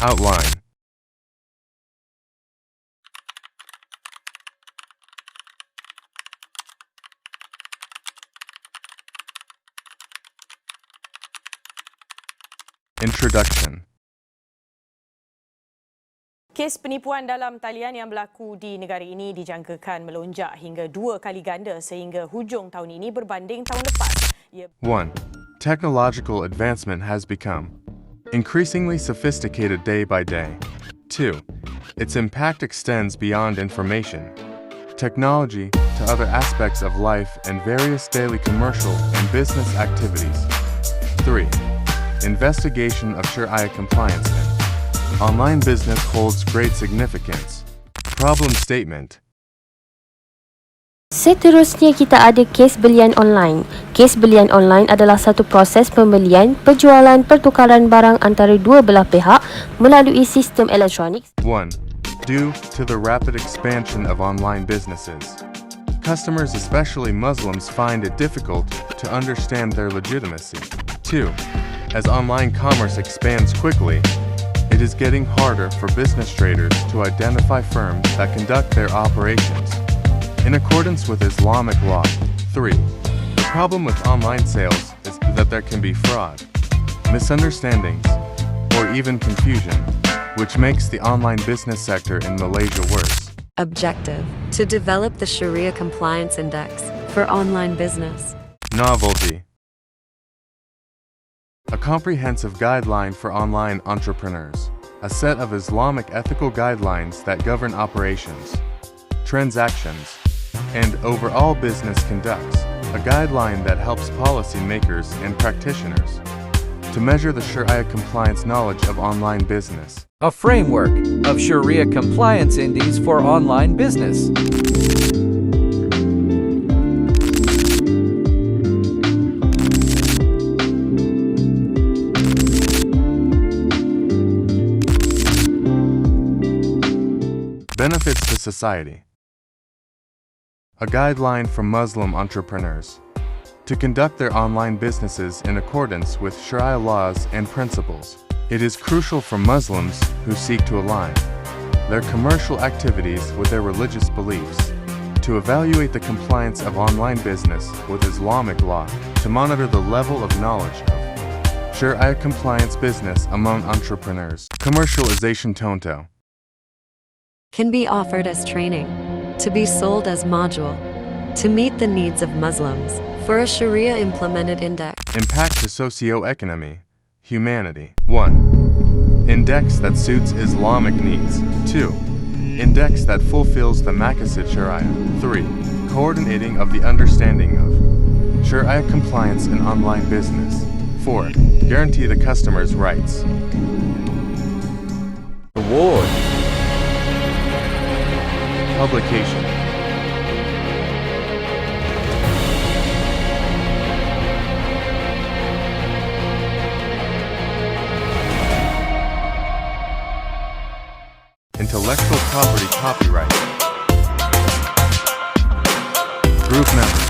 Outline. Introduction. Kes penipuan dalam talian yang berlaku di negara ini dijangkakan melonjak hingga 2 kali ganda sehingga hujung tahun ini berbanding tahun lepas. 1. Technological advancement has become increasingly sophisticated day by day. 2. Its impact extends beyond information, technology to other aspects of life and various daily commercial and business activities. 3. Investigation of Shariah compliance. Online business holds great significance. Problem statement. Seterusnya kita ada kes belian online. Kes belian online adalah satu proses pembelian, penjualan, pertukaran barang antara dua belah pihak melalui sistem elektronik. 1. Due to the rapid expansion of online businesses, customers, especially Muslims, find it difficult to understand their legitimacy. 2. As online commerce expands quickly, it is getting harder for business traders to identify firms that conduct their operations in accordance with Islamic law. 3. The problem with online sales is that there can be fraud, misunderstandings, or even confusion, which makes the online business sector in Malaysia worse. Objective: to develop the Shariah Compliance Index for online business. Novelty. A comprehensive guideline for online entrepreneurs. A set of Islamic ethical guidelines that govern operations, transactions, and overall business conducts. A guideline that helps policymakers and practitioners to measure the Shariah compliance knowledge of online business. A framework of Shariah compliance indices for online business. Benefits to society. A guideline for Muslim entrepreneurs to conduct their online businesses in accordance with Shariah laws and principles. It is crucial for Muslims who seek to align their commercial activities with their religious beliefs to evaluate the compliance of online business with Islamic law, to monitor the level of knowledge of Shariah compliance business among entrepreneurs. Commercialization Tonto. Can be offered as training, to be sold as module, to meet the needs of Muslims, for a Shariah implemented index. Impact to socio-economy, humanity. 1. Index that suits Islamic needs. 2. Index that fulfills the Maqasid Shariah. 3. Coordinating of the understanding of Shariah compliance in online business. 4. Guarantee the customer's rights. Award. Publication. Intellectual property copyright. Group members.